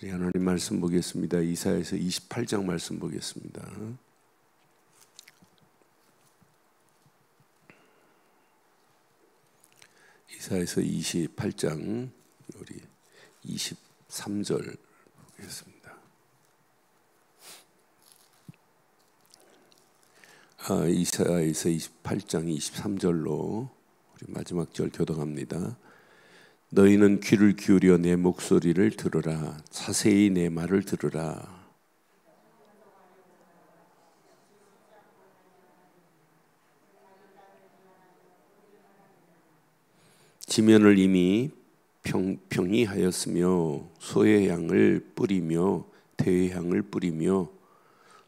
우리 하나님 말씀 보겠습니다. 이사야서 28장 말씀 보겠습니다. 이사야서 28장 우리 23절 보겠습니다. 이사야서 28장 23절로 우리 마지막 절 교독합니다. 너희는 귀를 기울여 내 목소리를 들으라. 자세히 내 말을 들으라. 지면을 이미 평평히 하였으며 소의 향을 뿌리며 대의 향을 뿌리며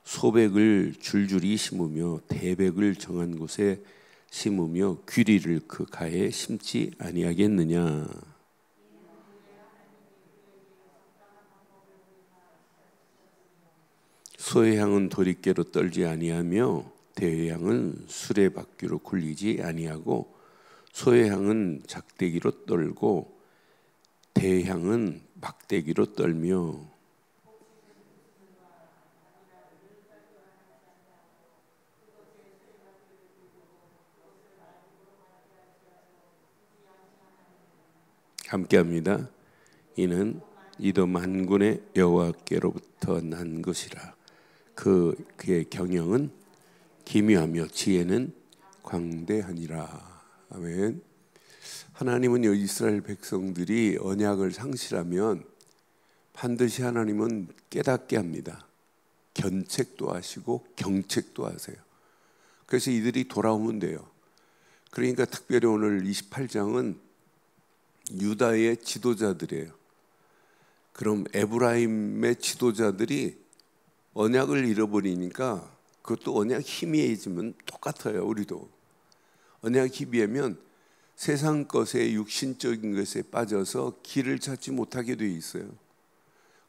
소백을 줄줄이 심으며 대백을 정한 곳에 심으며 귀리를 그 가에 심지 아니하겠느냐. 소의 향은 도리깨로 떨지 아니하며 대의 향은 수레바퀴로 굴리지 아니하고 소의 향은 작대기로 떨고 대의 향은 막대기로 떨며 함께합니다. 이는 이도 만군의 여호와께로부터 난 것이라. 그의 경영은 기묘하며 지혜는 광대하니라. 아멘. 하나님은 이스라엘 백성들이 언약을 상실하면 반드시 하나님은 깨닫게 합니다. 견책도 하시고 경책도 하세요. 그래서 이들이 돌아오면 돼요. 그러니까 특별히 오늘 28장은 유다의 지도자들이에요. 그럼 에브라임의 지도자들이 언약을 잃어버리니까 그것도 언약 희미해지면 똑같아요. 우리도 언약 희미하면 세상 것에 육신적인 것에 빠져서 길을 찾지 못하게 돼 있어요.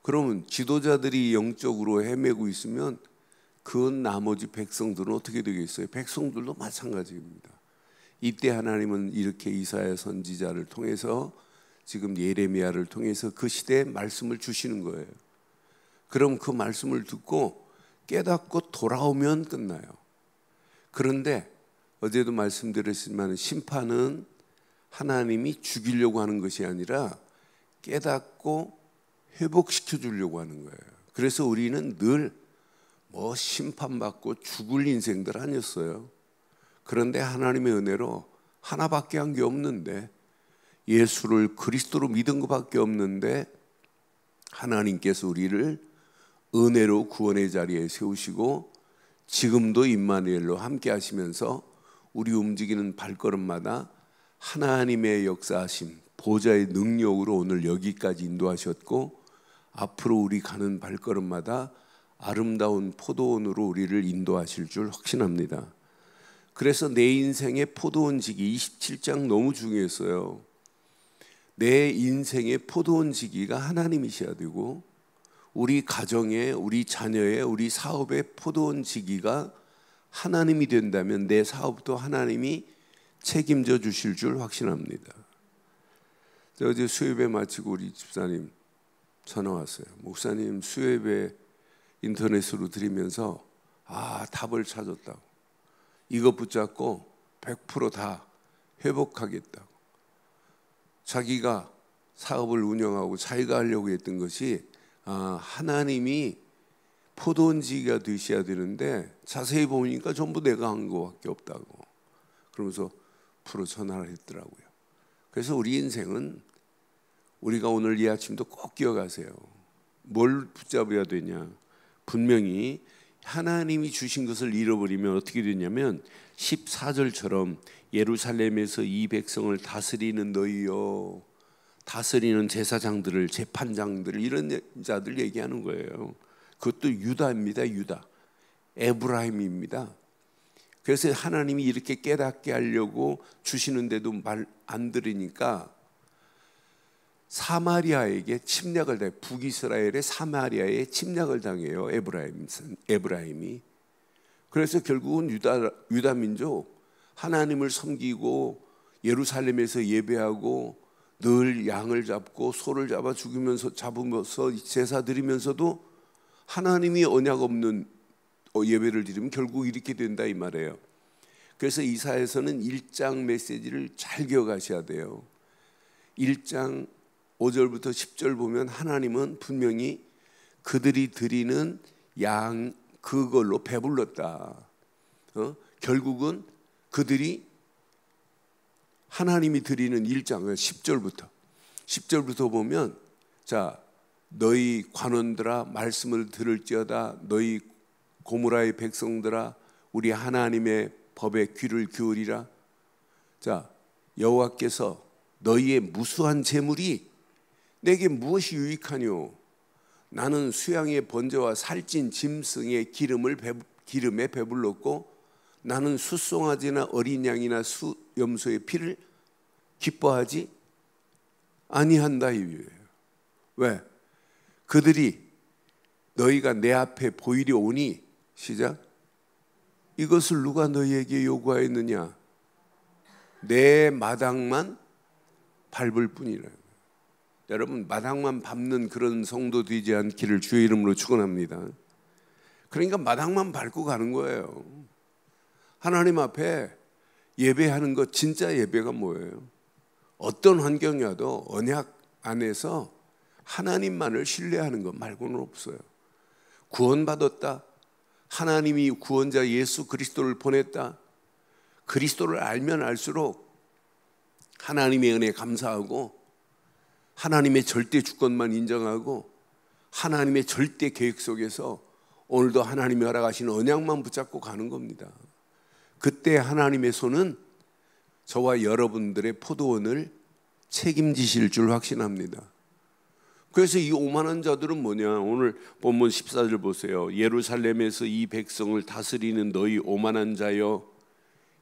그러면 지도자들이 영적으로 헤매고 있으면 그 나머지 백성들은 어떻게 되겠어요? 백성들도 마찬가지입니다. 이때 하나님은 이렇게 이사야 선지자를 통해서 지금 예레미야를 통해서 그 시대에 말씀을 주시는 거예요. 그럼 그 말씀을 듣고 깨닫고 돌아오면 끝나요. 그런데 어제도 말씀드렸지만 심판은 하나님이 죽이려고 하는 것이 아니라 깨닫고 회복시켜 주려고 하는 거예요. 그래서 우리는 늘 심판받고 죽을 인생들 아니었어요. 그런데 하나님의 은혜로 하나밖에 한 게 없는데, 예수를 그리스도로 믿은 것밖에 없는데 하나님께서 우리를 은혜로 구원의 자리에 세우시고 지금도 임마누엘로 함께 하시면서 우리 움직이는 발걸음마다 하나님의 역사하심, 보좌의 능력으로 오늘 여기까지 인도하셨고 앞으로 우리 가는 발걸음마다 아름다운 포도원으로 우리를 인도하실 줄 확신합니다. 그래서 내 인생의 포도원지기 27장 너무 중요했어요. 내 인생의 포도원지기가 하나님이셔야 되고 우리 가정의, 우리 자녀의, 우리 사업의 포도원지기가 하나님이 된다면 내 사업도 하나님이 책임져 주실 줄 확신합니다. 어제 수요예배 마치고 우리 집사님 전화 왔어요. 목사님 수요예배 인터넷으로 드리면서 답을 찾았다고. 이거 붙잡고 100% 다 회복하겠다고. 자기가 사업을 운영하고 자기가 하려고 했던 것이 하나님이 포도원지기가 되셔야 되는데 자세히 보니까 전부 내가 한 것밖에 없다고. 그러면서 프로 전화를 했더라고요. 그래서 우리 인생은 우리가 오늘 이 아침도 꼭 기억하세요. 뭘 붙잡아야 되냐. 분명히 하나님이 주신 것을 잃어버리면 어떻게 되냐면 14절처럼 예루살렘에서 이 백성을 다스리는 너희요, 다스리는 제사장들을, 재판장들을, 이런 자들 얘기하는 거예요. 그것도 유다입니다. 유다, 에브라임입니다. 그래서 하나님이 이렇게 깨닫게 하려고 주시는데도 말 안 들으니까 사마리아에게 침략을 당해요. 북이스라엘의 사마리아에 침략을 당해요. 에브라임이. 그래서 결국은 유다 민족 하나님을 섬기고 예루살렘에서 예배하고 늘 양을 잡고 소를 잡으면서 제사 드리면서도 하나님이 언약 없는 예배를 드리면 결국 이렇게 된다 이 말이에요. 그래서 이사야서는 1장 메시지를 잘 기억하셔야 돼요. 1장 5절부터 10절 보면 하나님은 분명히 그들이 드리는 양 그걸로 배불렀다. 결국은 그들이 하나님이 드리는 1장 10절부터 보면 자 너희 관원들아 말씀을 들을지어다 너희 고무라의 백성들아 우리 하나님의 법에 귀를 기울이라. 자 여호와께서 너희의 무수한 재물이 내게 무엇이 유익하뇨? 나는 수양의 번제와 살찐 짐승의 기름에 배불렀고 나는 숫송아지나 어린 양이나 수염소의 피를 기뻐하지 아니한다 이거예요. 왜? 그들이 너희가 내 앞에 보이려 오니 시작. 이것을 누가 너희에게 요구하였느냐? 내 마당만 밟을 뿐이라. 여러분 마당만 밟는 그런 성도 되지 않기를 주의 이름으로 축원합니다. 그러니까 마당만 밟고 가는 거예요. 하나님 앞에 예배하는 것 진짜 예배가 뭐예요? 어떤 환경이어도 언약 안에서 하나님만을 신뢰하는 것 말고는 없어요. 구원받았다. 하나님이 구원자 예수 그리스도를 보냈다. 그리스도를 알면 알수록 하나님의 은혜에 감사하고 하나님의 절대 주권만 인정하고 하나님의 절대 계획 속에서 오늘도 하나님이 허락하신 언약만 붙잡고 가는 겁니다. 그때 하나님의 손은 저와 여러분들의 포도원을 책임지실 줄 확신합니다. 그래서 이 오만한 자들은 뭐냐? 오늘 본문 14절 보세요. 예루살렘에서 이 백성을 다스리는 너희 오만한 자여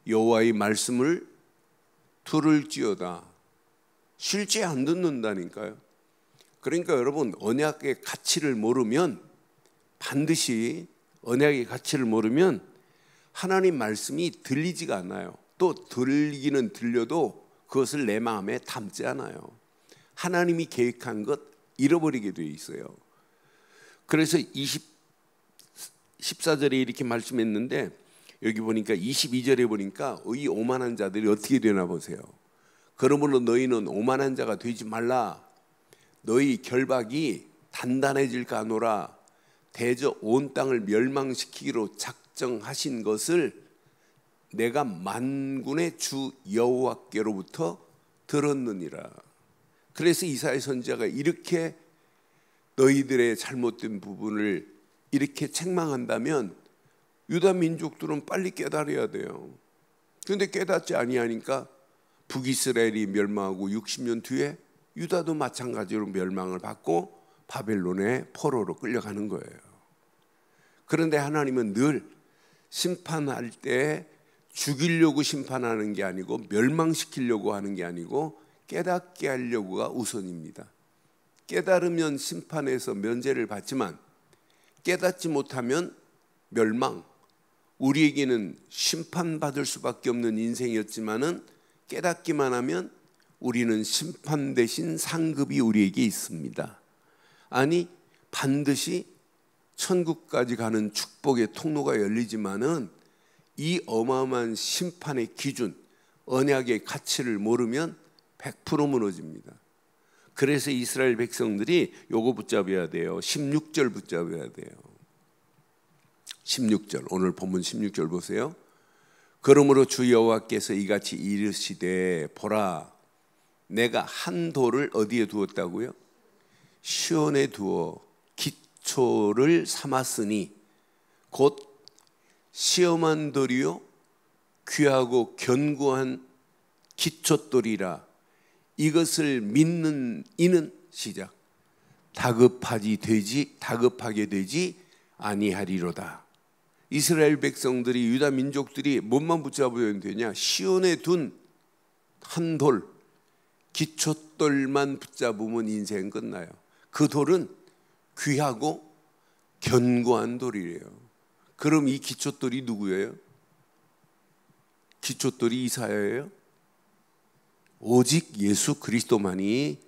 여호와의 말씀을 들을지어다. 실제 안 듣는다니까요. 그러니까 여러분 언약의 가치를 모르면 반드시 언약의 가치를 모르면 하나님 말씀이 들리지가 않아요. 또 들리기는 들려도 그것을 내 마음에 담지 않아요. 하나님이 계획한 것 잃어버리게 되어 있어요. 그래서 14절에 이렇게 말씀했는데 여기 보니까 22절에 보니까 이 오만한 자들이 어떻게 되나 보세요. 그러므로 너희는 오만한 자가 되지 말라. 너희 결박이 단단해질까 하노라. 대저 온 땅을 멸망시키기로 작정하신 것을 내가 만군의 주 여호와께로부터 들었느니라. 그래서 이사야 선지자가 이렇게 너희들의 잘못된 부분을 이렇게 책망한다면 유다 민족들은 빨리 깨달아야 돼요. 그런데 깨닫지 아니하니까 북이스라엘이 멸망하고 60년 뒤에 유다도 마찬가지로 멸망을 받고 바벨론의 포로로 끌려가는 거예요. 그런데 하나님은 늘 심판할 때 죽이려고 심판하는 게 아니고 멸망시키려고 하는 게 아니고 깨닫게 하려고가 우선입니다. 깨달으면 심판에서 면제를 받지만 깨닫지 못하면 멸망, 우리에게는 심판받을 수밖에 없는 인생이었지만은 깨닫기만 하면 우리는 심판 대신 상급이 우리에게 있습니다. 아니 반드시 천국까지 가는 축복의 통로가 열리지만은 이 어마어마한 심판의 기준, 언약의 가치를 모르면 100% 무너집니다. 그래서 이스라엘 백성들이 요거 붙잡아야 돼요. 16절 붙잡아야 돼요. 16절 오늘 본문 16절 보세요. 그러므로 주 여호와께서 이같이 이르시되 보라 내가 한 돌을 어디에 두었다고요? 시온에 두어 기초를 삼았으니 곧 시험한 돌이요 귀하고 견고한 기초돌이라. 이것을 믿는 이는 시작 다급하게 되지 아니하리로다. 이스라엘 백성들이 유다 민족들이 뭔만 붙잡으면 되냐? 시온에 둔 한 돌, 기초돌만 붙잡으면 인생 끝나요. 그 돌은 귀하고 견고한 돌이래요. 그럼 이 기초돌이 누구예요? 기초돌이 이사야예요? 오직 예수 그리스도만이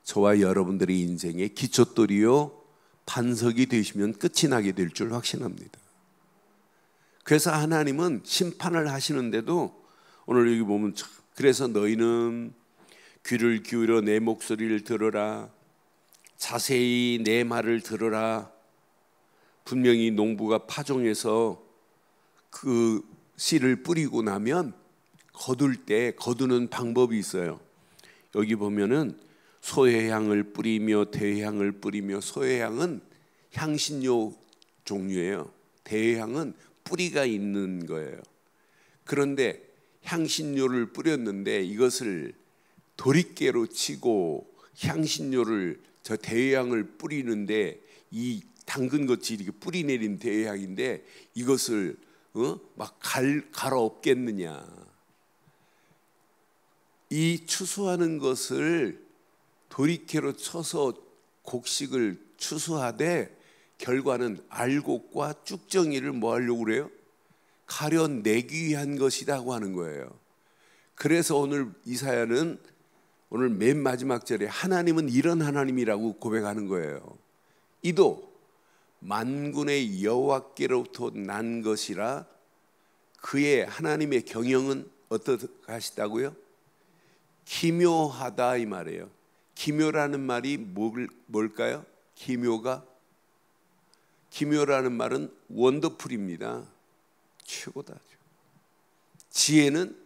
저와 여러분들의 인생의 기초돌이요 반석이 되시면 끝이 나게 될 줄 확신합니다. 그래서 하나님은 심판을 하시는데도 오늘 여기 보면 그래서 너희는 귀를 기울여 내 목소리를 들으라. 자세히 내 말을 들으라. 분명히 농부가 파종해서 그 씨를 뿌리고 나면 거둘 때 거두는 방법이 있어요. 여기 보면은 소해향을 뿌리며 대향을 뿌리며, 소해향은 향신료 종류예요. 대향은 뿌리가 있는 거예요. 그런데 향신료를 뿌렸는데 이것을 도리깨로 치고 향신료를 저 대향을 뿌리는데, 이 당근같이 이렇게 뿌리 내린 대향인데 이것을 막 갈아 엎겠느냐. 이 추수하는 것을 도리깨로 쳐서 곡식을 추수하되 결과는 알곡과 쭉정이를 뭐 하려고 그래요? 가려내기 위한 것이라고 하는 거예요. 그래서 오늘 이사야는 오늘 맨 마지막 절에 하나님은 이런 하나님이라고 고백하는 거예요. 이도 만군의 여호와께로부터 난 것이라. 그의 하나님의 경영은 어떠하시다고요? 기묘하다 이 말이에요. 기묘라는 말이 뭘까요? 기묘라는 말은 원더풀입니다. 최고다. 지혜는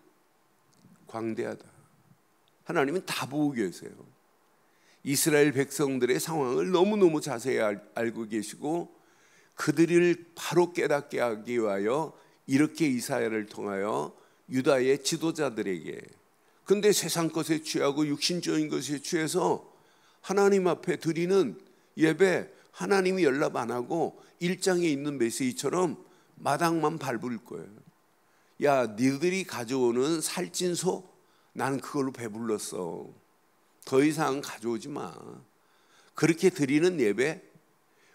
광대하다. 하나님은 다 보고 계세요. 이스라엘 백성들의 상황을 너무너무 자세히 알고 계시고 그들을 바로 깨닫게 하기 위하여 이렇게 이사야를 통하여 유다의 지도자들에게, 근데 세상 것에 취하고 육신적인 것에 취해서 하나님 앞에 드리는 예배, 하나님이 연락 안 하고 일장에 있는 메시지처럼 마당만 밟을 거예요. 야, 니들이 가져오는 살찐 소 나는 그걸로 배불렀어. 더 이상 가져오지 마. 그렇게 드리는 예배,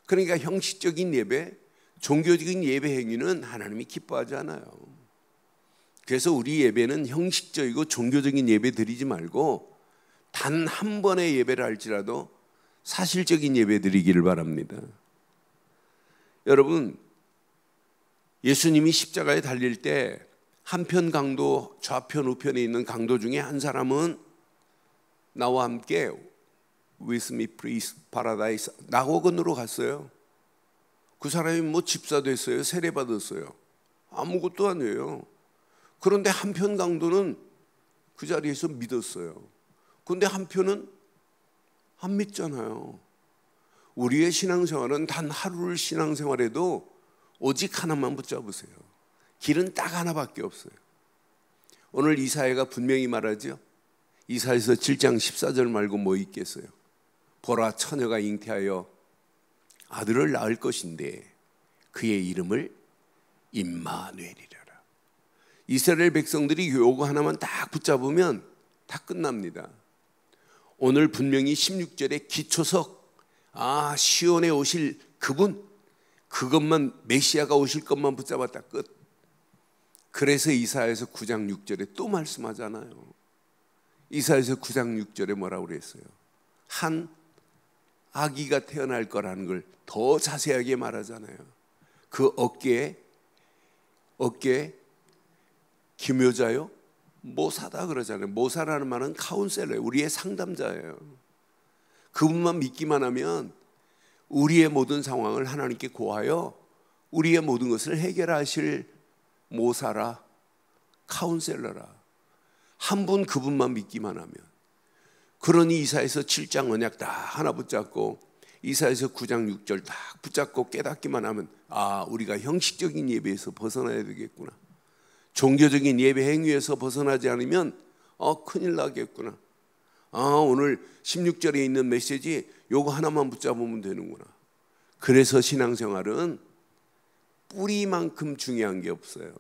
그러니까 형식적인 예배, 종교적인 예배 행위는 하나님이 기뻐하지 않아요. 그래서 우리 예배는 형식적이고 종교적인 예배 드리지 말고 단 한 번의 예배를 할지라도 사실적인 예배 드리기를 바랍니다. 여러분, 예수님이 십자가에 달릴 때 한편 강도, 좌편 우편에 있는 강도 중에 한 사람은 나와 함께 With me please paradise 낙원으로 갔어요. 그 사람이 뭐 집사 됐어요? 세례 받았어요? 아무것도 아니에요. 그런데 한편 강도는 그 자리에서 믿었어요. 그런데 한편은 안 믿잖아요. 우리의 신앙생활은 단 하루를 신앙생활해도 오직 하나만 붙잡으세요. 길은 딱 하나밖에 없어요. 오늘 이사야가 분명히 말하죠. 이사야서 7장 14절 말고 뭐 있겠어요? 보라, 처녀가 잉태하여 아들을 낳을 것인데 그의 이름을 임마누엘이라. 이스라엘 백성들이 요거 하나만 딱 붙잡으면 다 끝납니다. 오늘 분명히 16절에 기초석, 시온에 오실 그분, 그것만, 메시아가 오실 것만 붙잡았다 끝. 그래서 이사야서 9장 6절에 또 말씀하잖아요. 이사야서 9장 6절에 뭐라고 그랬어요? 한 아기가 태어날 거라는 걸 더 자세하게 말하잖아요. 그 어깨에 기묘자요? 모사다 그러잖아요. 모사라는 말은 카운셀러예요. 우리의 상담자예요. 그분만 믿기만 하면 우리의 모든 상황을 하나님께 고하여 우리의 모든 것을 해결하실 모사라, 카운셀러라. 한 분 그분만 믿기만 하면. 그러니 이사야서 7장 언약 다 하나 붙잡고 이사야서 9장 6절 딱 붙잡고 깨닫기만 하면 우리가 형식적인 예배에서 벗어나야 되겠구나. 종교적인 예배 행위에서 벗어나지 않으면 큰일 나겠구나. 오늘 16절에 있는 메시지 요거 하나만 붙잡으면 되는구나. 그래서 신앙생활은 뿌리만큼 중요한 게 없어요.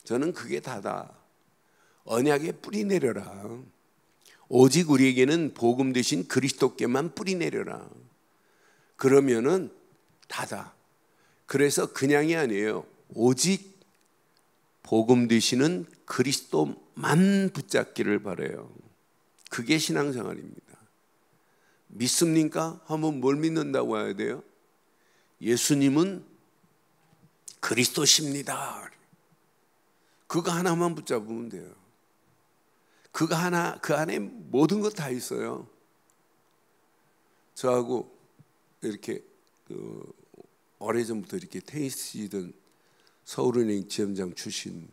저는 그게 다다. 언약에 뿌리 내려라. 오직 우리에게는 복음 되신 그리스도께만 뿌리 내려라. 그러면은 다다. 그래서 그냥이 아니에요. 오직 복음 되시는 그리스도만 붙잡기를 바라요. 그게 신앙생활입니다. 믿습니까? 하면 뭘 믿는다고 해야 돼요? 예수님은 그리스도십니다. 그거 하나만 붙잡으면 돼요. 그거 하나, 그 안에 모든 것 다 있어요. 저하고 이렇게 오래전부터 이렇게 테니스 치던 서울은행 지점장 출신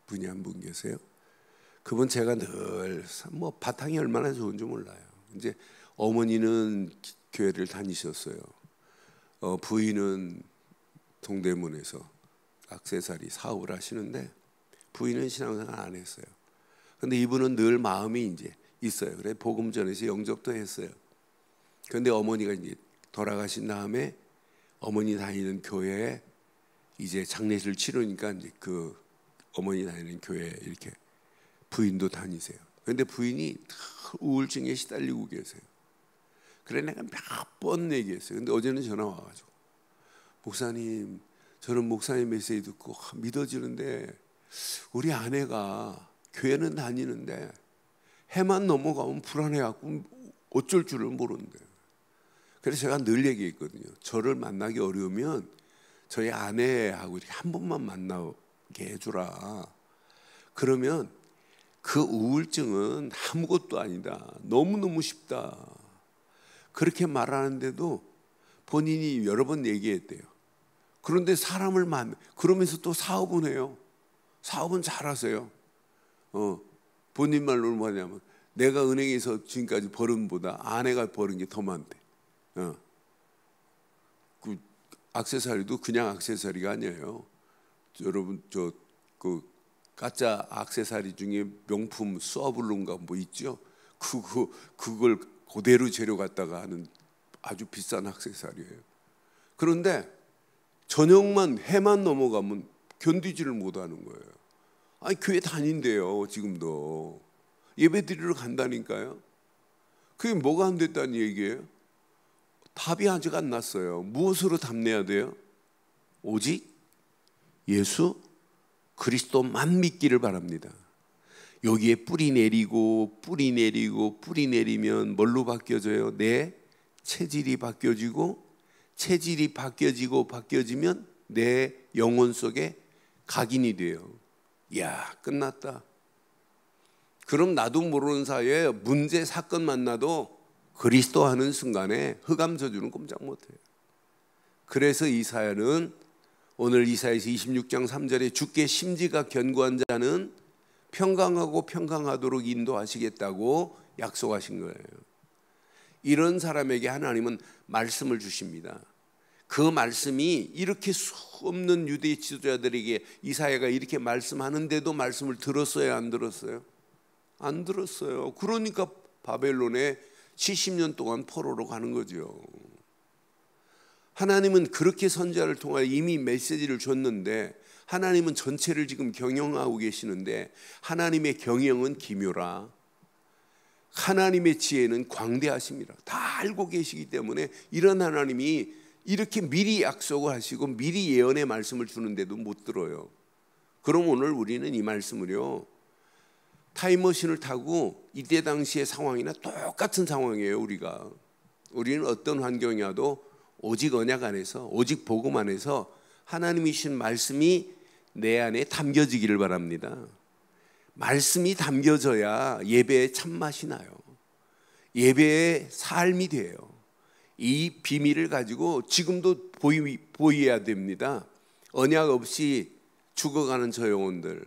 분이 한 분 계세요. 그분 제가 늘 뭐 바탕이 얼마나 좋은지 몰라요. 이제 어머니는 교회를 다니셨어요. 부인은 동대문에서 액세서리 사업을 하시는데 부인은 신앙생활 안 했어요. 근데 이분은 늘 마음이 이제 있어요. 그래 복음 전에서 영접도 했어요. 그런데 어머니가 이제 돌아가신 다음에 어머니 다니는 교회에 이제 장례를 치르니까 이제 그 어머니 다니는 교회에 이렇게 부인도 다니세요. 그런데 부인이 우울증에 시달리고 계세요. 그래 내가 몇 번 얘기했어요. 근데 어제는 전화 와가지고 목사님, 저는 목사님 메시지 듣고 믿어지는데 우리 아내가 교회는 다니는데 해만 넘어가면 불안해갖고 어쩔 줄을 모르는데. 그래서 제가 늘 얘기했거든요. 저를 만나기 어려우면 저희 아내하고 이렇게 한 번만 만나게 해주라. 그러면 그 우울증은 아무것도 아니다. 너무너무 쉽다. 그렇게 말하는데도 본인이 여러 번 얘기했대요. 그런데 사람을 그러면서 또 사업은 해요. 사업은 잘하세요. 본인 말로는 뭐냐면 내가 은행에서 지금까지 벌은 보다 아내가 벌은 게 더 많대. 그 액세서리도 그냥 액세서리가 아니에요. 여러분 그 가짜 액세서리 중에 명품 수아블론가 뭐 있죠? 그걸 그대로 재료 갖다가 하는 아주 비싼 액세서리예요. 그런데 저녁만 해만 넘어가면 견디지를 못하는 거예요. 아니 교회 다닌대요. 지금도 예배 드리러 간다니까요. 그게 뭐가 안 됐다는 얘기예요? 답이 아직 안 났어요. 무엇으로 답내야 돼요? 오직 예수 그리스도만 믿기를 바랍니다. 여기에 뿌리 내리고 뿌리 내리고 뿌리 내리면 뭘로 바뀌어져요? 내 체질이 바뀌어지고 체질이 바뀌어지고 바뀌어지면 내 영혼 속에 각인이 돼요. 이야 끝났다. 그럼 나도 모르는 사이에 문제 사건 만나도 그리스도 하는 순간에 흑암 저주는 꼼짝 못해요. 그래서 이사야는 오늘 이사야서 26장 3절에 주께 심지가 견고한 자는 평강하고 평강하도록 인도하시겠다고 약속하신 거예요. 이런 사람에게 하나님은 말씀을 주십니다. 그 말씀이 이렇게 수없는 유대 지도자들에게 이사야가 이렇게 말씀하는데도 말씀을 들었어요? 안 들었어요? 안 들었어요. 그러니까 바벨론에 70년 동안 포로로 가는 거죠. 하나님은 그렇게 선지자를 통하여 이미 메시지를 줬는데 하나님은 전체를 지금 경영하고 계시는데 하나님의 경영은 기묘라. 하나님의 지혜는 광대하십니다. 다 알고 계시기 때문에 이런 하나님이 이렇게 미리 약속을 하시고 미리 예언의 말씀을 주는데도 못 들어요. 그럼 오늘 우리는 이 말씀을요 타임머신을 타고 이때 당시의 상황이나 똑같은 상황이에요. 우리는 어떤 환경이 와도 오직 언약 안에서 오직 복음 안에서 하나님이 주신 말씀이 내 안에 담겨지기를 바랍니다. 말씀이 담겨져야 예배의 참맛이 나요. 예배의 삶이 돼요. 이 비밀을 가지고 지금도 보여야 됩니다. 언약 없이 죽어가는 저 영혼들,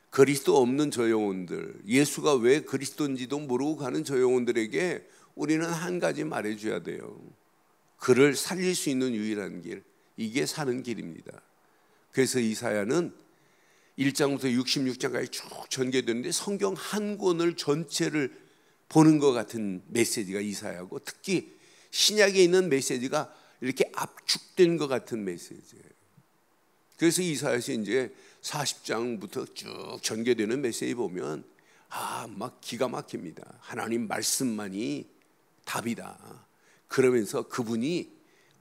그리스도 없는 저 영혼들, 예수가 왜 그리스도인지도 모르고 가는 저 영혼들에게 우리는 한 가지 말해줘야 돼요. 그를 살릴 수 있는 유일한 길, 이게 사는 길입니다. 그래서 이사야는 1장부터 66장까지 쭉 전개되는데 성경 한 권을 전체를 보는 것 같은 메시지가 이사야고 특히 신약에 있는 메시지가 이렇게 압축된 것 같은 메시지예요. 그래서 이사야서 이제 40장부터 쭉 전개되는 메시지 보면 막 기가 막힙니다. 하나님 말씀만이 답이다. 그러면서 그분이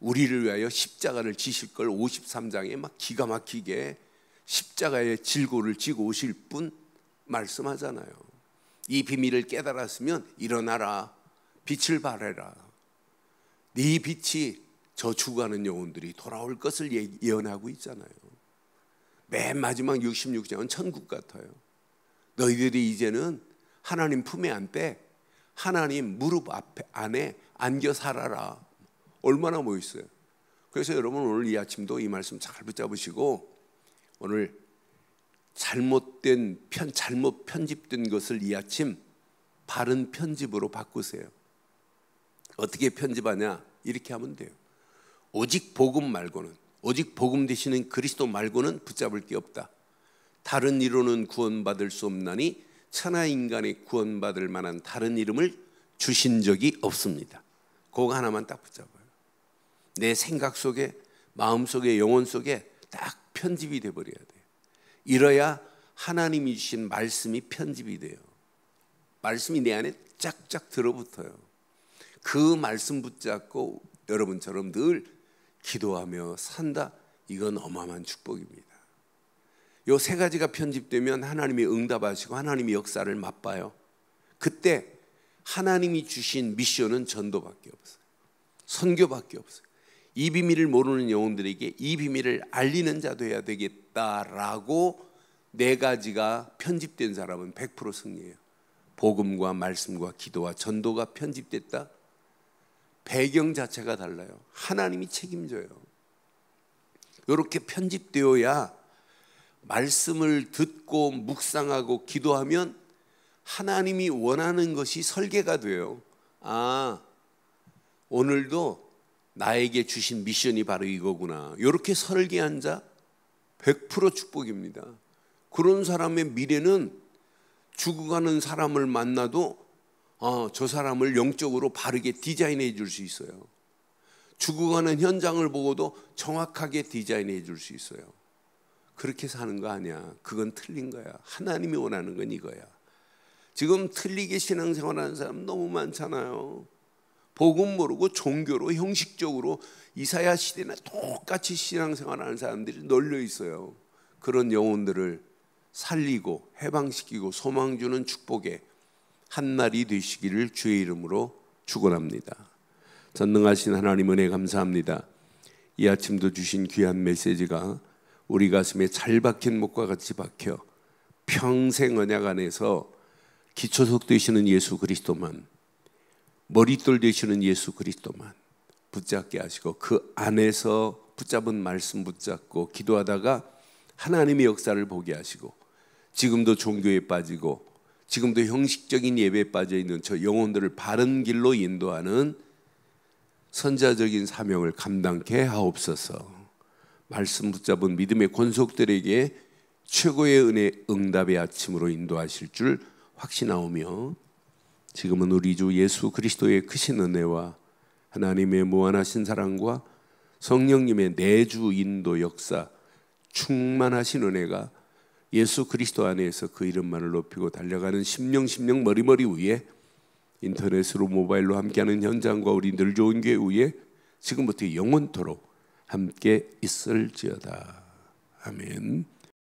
우리를 위하여 십자가를 지실 걸 53장에 막 기가 막히게 십자가의 질고를 지고 오실 분 말씀하잖아요. 이 비밀을 깨달았으면 일어나라, 빛을 발해라. 네 빛이 저 죽어가는 영혼들이 돌아올 것을 예언하고 있잖아요. 맨 마지막 66장은 천국 같아요. 너희들이 이제는 하나님 품에 안 빼, 하나님 무릎 안에 안겨 살아라. 얼마나 멋있어요. 그래서 여러분 오늘 이 아침도 이 말씀 잘 붙잡으시고, 오늘 잘못 편집된 것을 이 아침 바른 편집으로 바꾸세요. 어떻게 편집하냐? 이렇게 하면 돼요. 오직 복음 말고는, 오직 복음 되시는 그리스도 말고는 붙잡을 게 없다. 다른 이로는 구원받을 수 없나니 천하 인간의 구원받을 만한 다른 이름을 주신 적이 없습니다. 그거 하나만 딱 붙잡아요. 내 생각 속에, 마음 속에, 영혼 속에 딱 편집이 돼버려야 돼요. 이래야 하나님이 주신 말씀이 편집이 돼요. 말씀이 내 안에 쫙쫙 들어붙어요. 그 말씀 붙잡고 여러분처럼 늘 기도하며 산다. 이건 어마어마한 축복입니다. 요 세 가지가 편집되면 하나님이 응답하시고 하나님이 역사를 맛봐요. 그때 하나님이 주신 미션은 전도밖에 없어요. 선교밖에 없어요. 이 비밀을 모르는 영혼들에게 이 비밀을 알리는 자도 해야 되겠다라고 네 가지가 편집된 사람은 100% 승리해요. 복음과 말씀과 기도와 전도가 편집됐다. 배경 자체가 달라요. 하나님이 책임져요. 이렇게 편집되어야 말씀을 듣고 묵상하고 기도하면 하나님이 원하는 것이 설계가 돼요. 아, 오늘도 나에게 주신 미션이 바로 이거구나. 이렇게 설계한 자 100% 축복입니다. 그런 사람의 미래는 죽어가는 사람을 만나도 저 사람을 영적으로 바르게 디자인해 줄 수 있어요. 죽어가는 현장을 보고도 정확하게 디자인해 줄 수 있어요. 그렇게 사는 거 아니야. 그건 틀린 거야. 하나님이 원하는 건 이거야. 지금 틀리게 신앙생활하는 사람 너무 많잖아요. 복음 모르고 종교로 형식적으로 이사야 시대나 똑같이 신앙생활하는 사람들이 널려 있어요. 그런 영혼들을 살리고 해방시키고 소망 주는 축복의 한 날이 되시기를 주의 이름으로 축원합니다. 전능하신 하나님 은혜 감사합니다. 이 아침도 주신 귀한 메시지가 우리 가슴에 잘 박힌 목과 같이 박혀 평생 언약 안에서 기초석 되시는 예수 그리스도만, 머릿돌 되시는 예수 그리스도만 붙잡게 하시고 그 안에서 붙잡은 말씀 붙잡고 기도하다가 하나님의 역사를 보게 하시고 지금도 종교에 빠지고 지금도 형식적인 예배에 빠져 있는 저 영혼들을 바른 길로 인도하는 선자적인 사명을 감당케 하옵소서. 말씀 붙잡은 믿음의 권속들에게 최고의 은혜 응답의 아침으로 인도하실 줄 확신하오며, 지금은 우리 주 예수 그리스도의 크신 은혜와 하나님의 무한하신 사랑과 성령님의 내주 인도 역사 충만하신 은혜가 예수 그리스도 안에서 그 이름만을 높이고 달려가는 심령 머리머리 위에, 인터넷으로 모바일로 함께하는 현장과 우리 늘 좋은 교회 위에 지금부터 영원토록 함께 있을지어다. 아멘.